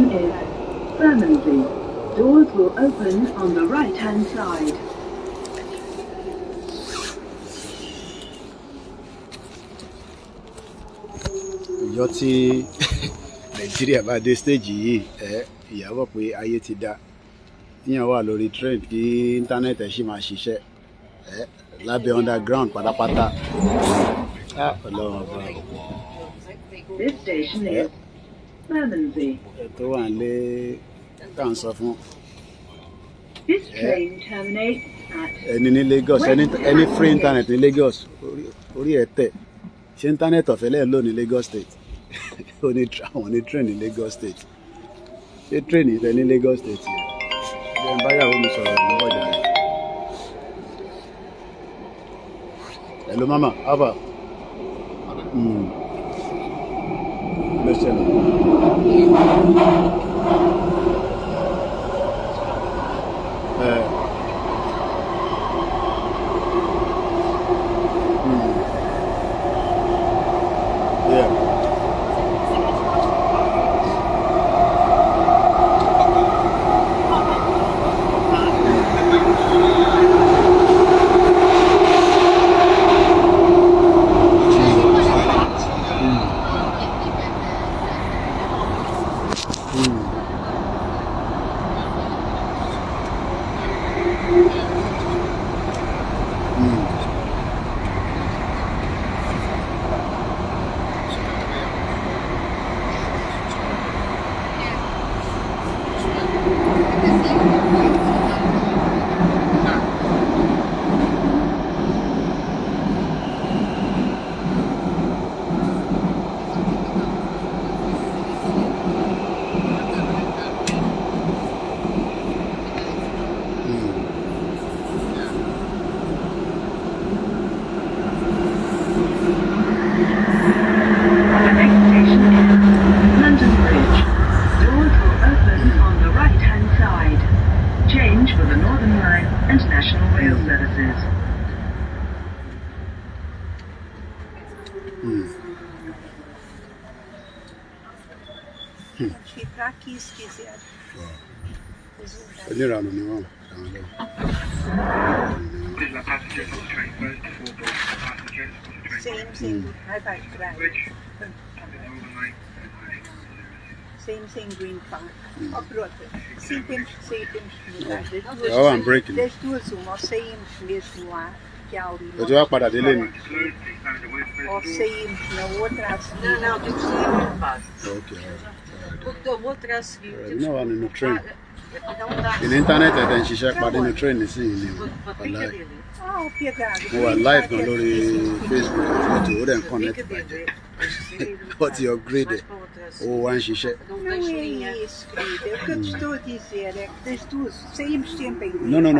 station is Bermondsey. Doors will open on the right-hand side. Ìjọ tí Nàìjíríà bá dé stage yìí ìyàwó pé ayé ti dá tíyàn wà lórí train kí íńtánẹ́ẹ̀tì ṣì máa ṣiṣẹ́ lábẹ́ underground pátápátá. Ọlọ́run ọba This station is Bermondsey. tó wà nílé tá à ń sọ fún. This train terminates at Ẹni ní Lagos ẹni free internet ní Lagos orí ẹ̀ tẹ̀ ṣé internet ọ̀fẹ́ lẹ́ẹ̀ lò ní Lagos State àwọn ní train ní Lagos State ṣé train ìfẹ́ ní Lagos State yẹn bí ẹ ń báyàwó mi sọ̀rọ̀ ní ọjà rẹ̀. Hello mama, how about? Listen. Yeah. Ficar aqui se quiser. Onírànù ni wọ́n. Same, vai atrás. Same green car. Ó, pronto. Sim, temos que mudar. I'm breaking. Das duas, uma, ou saímos mesmo lá, que há ali. Eu já parar dele, né? Ou saímos na outra a seguir. Não, tem que sair no base. Ok. Porque da outra a seguir. Não, lá no trem. Não dá. E na internet a gente já pode no trem, assim, online. Ah, o piedade. Mo wà live kan lórí Facebook àti ó dẹ̀ ń connect bàjẹ́. Ó ti upgrade ó wá ń ṣiṣẹ́. Não é isso, querida. O que eu te estou a dizer é que das duas saímos sempre em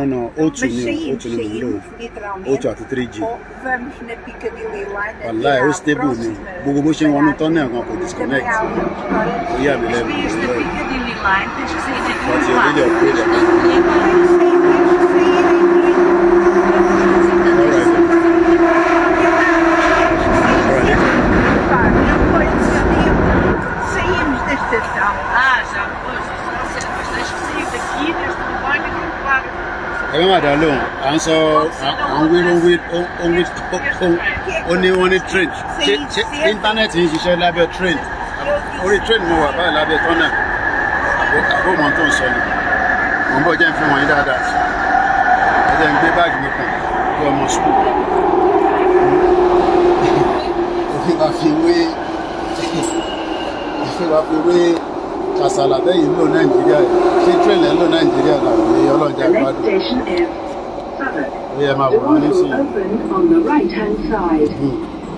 Não. Outro Mas ni saímos, mo literalmente. Outro àti 3G. Ou vamos na Piccadilly Line. Wàláì ó stable ni. Gbogbo bó ṣe ń wọnú tunnel kan kò disconnect. Ó yà mí lẹ́nu. Tens na Piccadilly Line, tens que sair daqui Wọ́n ti do really lado. upgrade. Saímos da estação. Já, pois, mas tens que sair daqui, deste trabalho e comprar. Ẹ má má dá lóhùn, à ń sọ à ń wí ó ní wọ́n ní train. Ṣé íńtánẹ́ẹ̀tì ń ṣiṣẹ́ lábẹ́ train? Orí train mo wà báyìí lábẹ́ tunnel. Àbó mọ̀ tó ń sọ ni. Mo ń bọ̀ jẹ́ ń fi wọ̀nyí dáadáa. Ẹ jẹ́ ń gbé báàgì mi kàn bí ọmọ school. Òfin wa fi wé kàsàlà bẹ́yìn lò Nàìjíríà yìí. Ṣé train ẹ̀ ń lò Nàìjíríà làwọn ní ọlọ́jà The next gbádùn? station is Southwark. Ó yẹ máa wò wọ́n Doors ní will sí open on the right-hand side.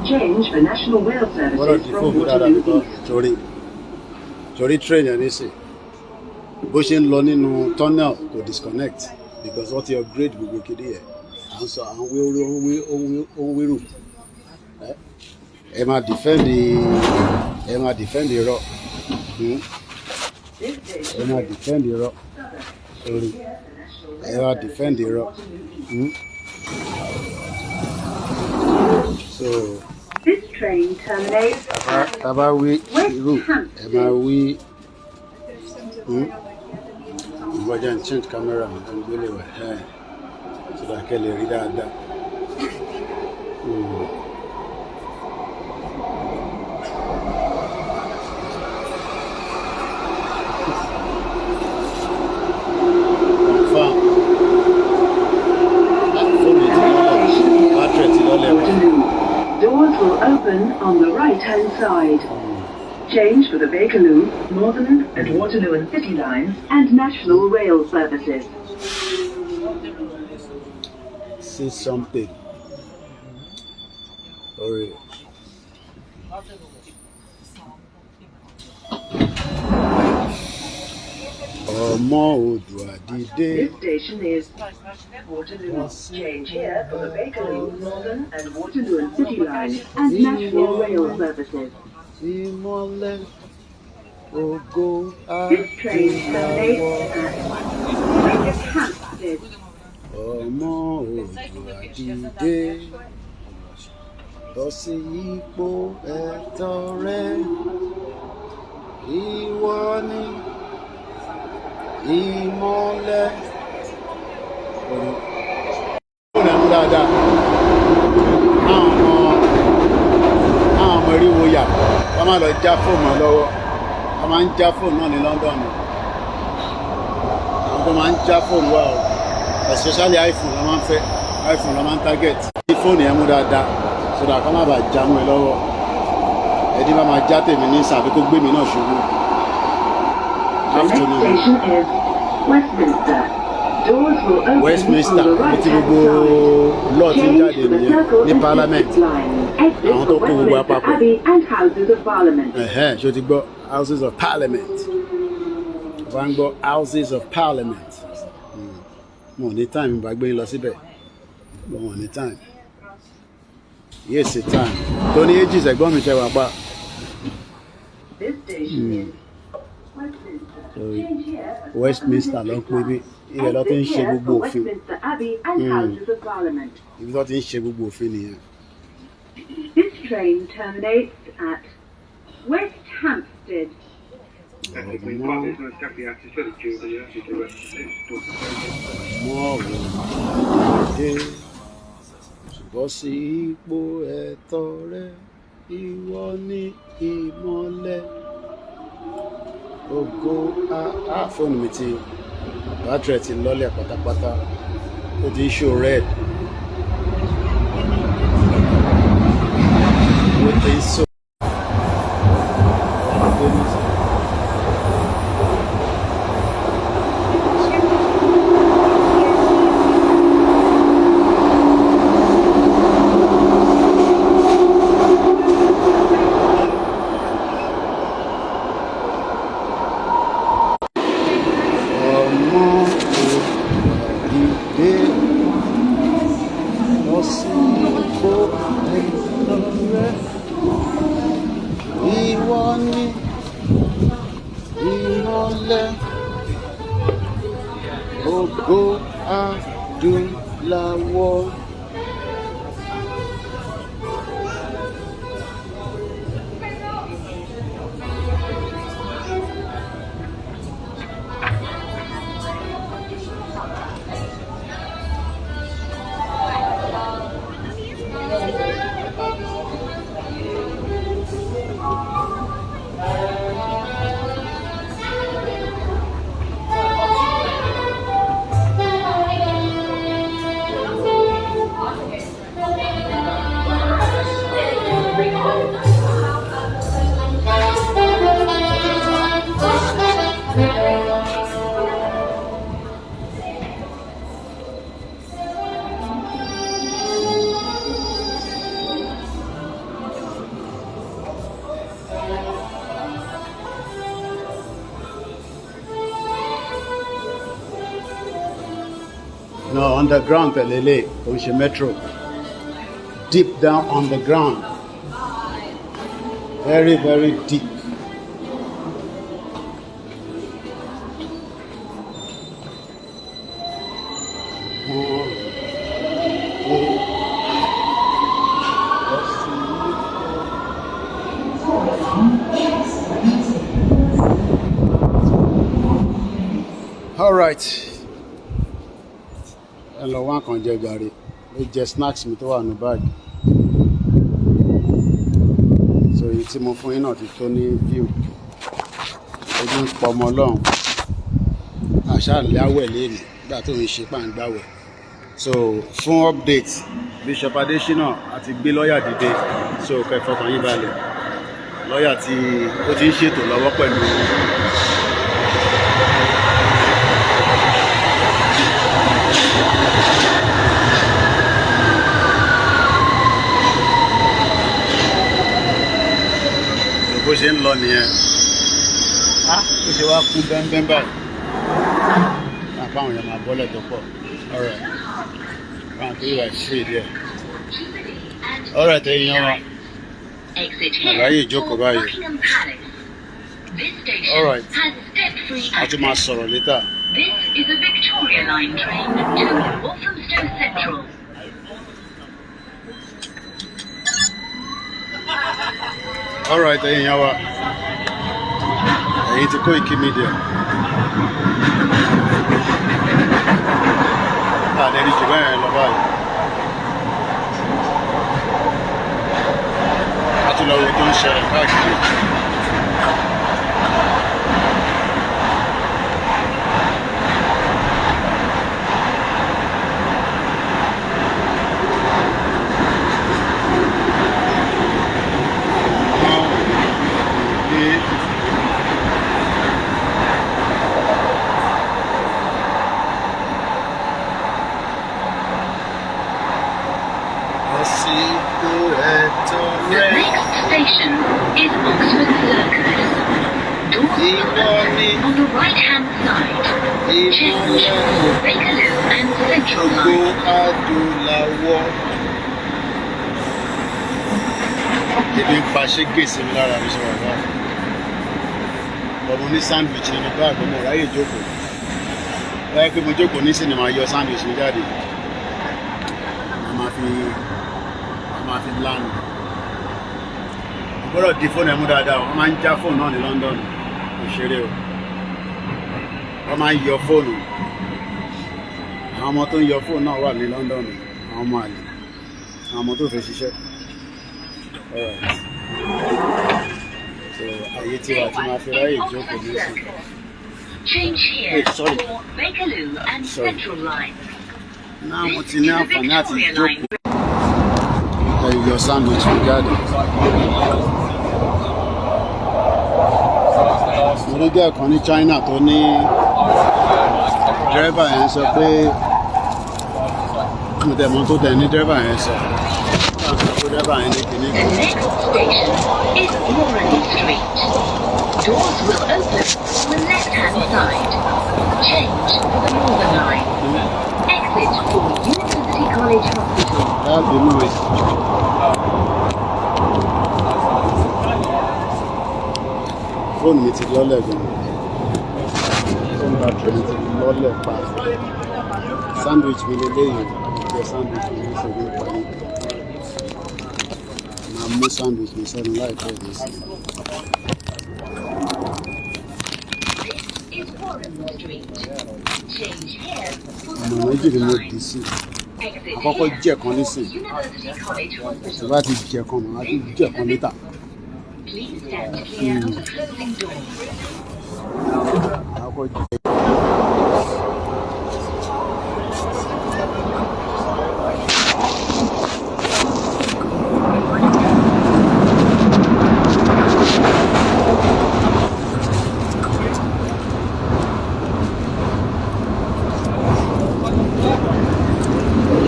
Change for National Rail gbọ́dọ̀ services di from fóònù dáadáa Waterloo bíkọ́ East. torí train ẹ̀ ní sí bó ṣe ń lọ nínú tunnel kò disconnect because wọ́n ti upgrade gbogbo kéde yẹn à ń sọ à ń wérò ẹ máa defend irọ́ ẹ máa defend irọ́ sorry ẹ máa defend irọ́ so This train terminates tàbá wí irú ẹ máa wí Ìwọ́jà ń change camera and gbélé wẹ̀ so that kẹ́ lè rí dáadáa. Doors will open on the right-hand side. Change for the Bakerloo, Northern and Waterloo and City lines and National Rail services. See something. Sorry. This station is Waterloo. Change here for the Bakerloo, Northern and Waterloo and City lines and National Rail services. This train terminates at Hampstead. Ìmọ́lẹ̀ ọ̀nà dáadáa àwọn ọmọ eriwo yà wọ́n máa lọ já fóònù lọ́wọ́ wọ́n máa ń já fóònù náà ní London àwọn tó máa ń já fóònù wà ó especially iPhone la máa ń fẹ́ iPhone la máa ń target kí fóònù yẹn mú dáadáa so that kọ́ má bàa já mú ẹ lọ́wọ́ ẹni bá máa já tèmi ní sàbí kó gbé mi náà ṣubú. The next station is Westminster. Doors will open Westminster, on the right-hand side. Change for the Circle and District line. Exit for Westminster Abbey and Houses of Parliament. Ṣé o ti gbọ́ Houses of Parliament? Wọ́n ń gbọ́ Houses of Parliament. Mo ò ní time bá gbé yín lọ síbẹ̀. Mo ò ní time. Yes, it's time. Tony ages ẹ̀gbọ́n mi ṣe wà pa. This station is Westminster ló ń pè bí ilẹ̀ ló ti ń ṣe gbogbo òfin. Ibi tó ti ń ṣe gbogbo òfin nìyẹn. This train terminates at West Hampstead. Bọ́ sí ipò ẹ̀tọ́ rẹ, ìwọ ni ìmọ́lẹ̀. Ògo fóònù mi ti bátìrì ti lọ́lẹ̀ pátápátá ó ti show red ó ti so. Ògo adúláwọ̀. No, underground tẹ̀lélẹ̀ kò ń ṣe metro. Deep down on the ground. Very, very deep. All right. Ẹ lọ wá kan jẹ jàre. Ló jẹ snacks mi tó wà ní báàgì. So èyí tí mo fún yín náà ti tó ní view. Ojú ń pọ ọmọ Ọlọ́run. Àṣà ìláwẹ̀ lẹ́nu nígbà tó ń ṣe pàǹgbáwẹ̀. So fún update Bishop Adesina àti gbé lọ́ọ̀yà dìde. So kẹfọkàn yín balẹ̀. Lọ́ọ̀yà tí ó ti ń ṣètò lọ́wọ́ pẹ̀lú bó ṣe ń lọ nìyẹn. Bó ṣe wá kú bẹ́ńbẹ́ń báyìí. Àpáwọn èèyàn máa bọ́lẹ̀ tó pọ̀. Alright. Báwọn tó yíwà free díẹ̀. Alright, èèyàn wa. Àráyè ìjókòó báyìí. Alright. A tún máa sọ̀rọ̀ later. This is a Victoria Line train to Walthamstow Central. Alright, èèyàn wa. Èyí ti Koikimedia. Àdẹ́rí jù bẹ́ẹ̀ lọ báyìí. A tún lọ wo tó ń ṣẹlẹ̀ káàkiri. The next station is Oxford Circus. Doors will open on the right-hand side. Change for Bakerloo and Central Line. Ebi ń pa ṣégè sí mi lára mi ṣe wà báyìí. Ọmọ ní sandwich nínú báàgì ọmọ ráyè jókòó. Báyìí pé mo jókòó ní sinimá yọ sandwich mi jáde. A máa fi lánà. Gbọ́dọ̀ di fóònù ẹ̀mú dáadáa, wọ́n máa ń já fóònù náà ní London. Kò ṣeré o. Wọ́n máa ń yọ fóònù. Àwọn ọmọ tó ń yọ fóònù náà wà ní London. Àwọn ọmọ àlè. Àwọn ọmọ tó fẹ́ ṣiṣẹ́. So ayé tí wà tí máa fi ráyè jókòó ní sí. Change here for Bakerloo and Central Line. Náà mo ti ní àǹfààní àti jókòó. Yọ sandwich mi jáde. Mo rí gẹ́ẹ̀ kan ní China tó ní dírẹ́bà yẹn sọ pé mo tẹ̀ mọ́ tó tẹ̀ ní dírẹ́bà yẹn sọ. Dírẹ́bà yẹn ní kìíní. The next station is Warren Street. Doors will open on the left-hand side. Change for the Northern Line. Exit for University College Hospital. That's the noise. Fóònù mi ti lọ́lẹ̀ gan-an. Fóònù bàtìrì mi ti lọ́lẹ̀ pa. Sandwich mi lélẹ́yìn. Jẹ sandwich mi ní ṣègbè parí. Màá mú sandwich mi sẹ́nu láìpẹ́ ìdí sí. This is Warren Street. Change here for the Ọ̀nà méjì ni mo Northern dì Line. sí. Exit Àkọ́kọ́ here jẹ́ kan for nísìn. University College Tí Hospital. bá ti jẹ kan, màá tún jẹ kan níta. Please stand clear of the closing doors. Àkọ́kọ́ jẹ.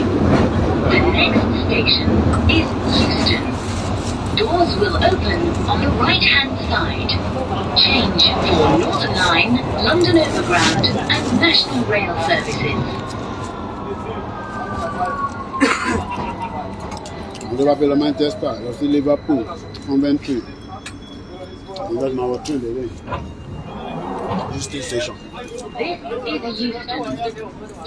The next station is Euston. Doors will open on the right-hand side. Change for Northern Line, London Overground and National Rail services. Ìjọba fẹ́ lọ Manchester, lọ sí Liverpool, Coventry. Ìjọba máa wọ train lórí. Euston station. This is Euston.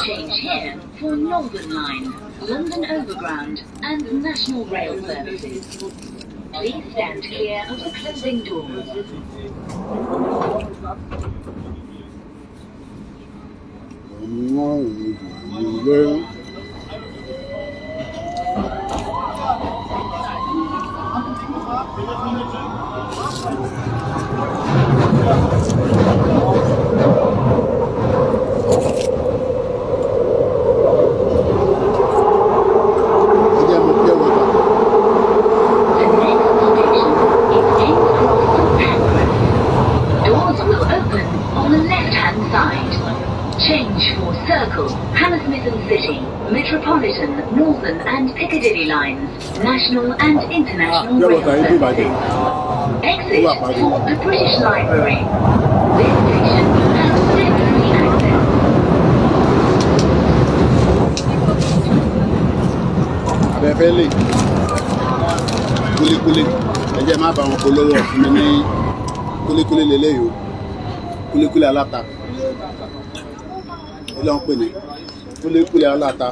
Change here for Northern Line, London Overground and National Rail services. Please stand clear of the closing doors. open on the left-hand side. Change for Circle, Hammersmith and City, Metropolitan, Northern and Piccadilly lines, national and international rail services. Exit for the British Library. This station has step-free access. Abẹ́fẹ́lì kúlíkúlí ẹ jẹ́ má bá wọn polówó fún mi ní kúlíkúlí lélẹ́yìí o kúlíkúlí aláta ilé wọn pè ní kúlíkúlí aláta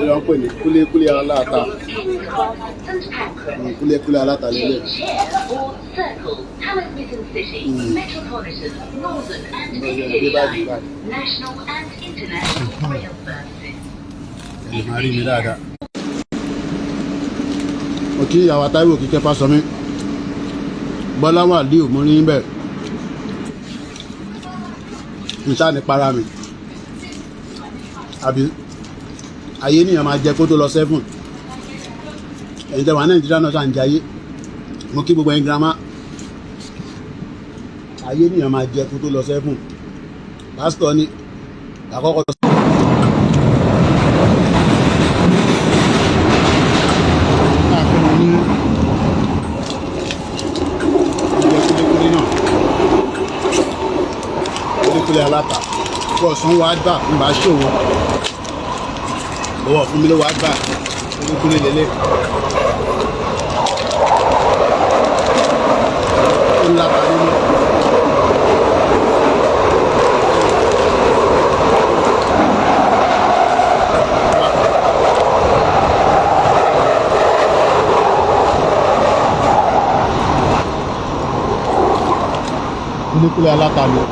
ilé wọn pè ní kúlíkúlí aláta kúlíkúlí aláta lélẹ̀. Circle, Hammersmith and City, Metropolitan, Northern and Piccadilly lines, national and international rail services. Màá rí mi dáadáa. Mo kí ìyàwó Táíwò Kíkẹ́ Fásọmí Bọ́lá wà lí òmò ní bẹ́ẹ̀ nṣá ní para mi àbí ayé nìyàn máa jẹ kó tó lọ 7 ẹ̀yin tẹ́wà Nàìjíríà náà ṣà ń jayé mo kí gbogbo ẹ̀yin girama ayé nìyàn máa jẹ kó tó lọ 7 pásítọ̀ ní àkọ́kọ́ lọ. Kúlíkúlí aláta kó ọ̀sán wá gbà ń bá ṣòwò lọ́wọ́ fún mi ló wá gbà kúlíkúlí lélẹ̀ ó ń láta nínú. Kúlíkúlí aláta ni.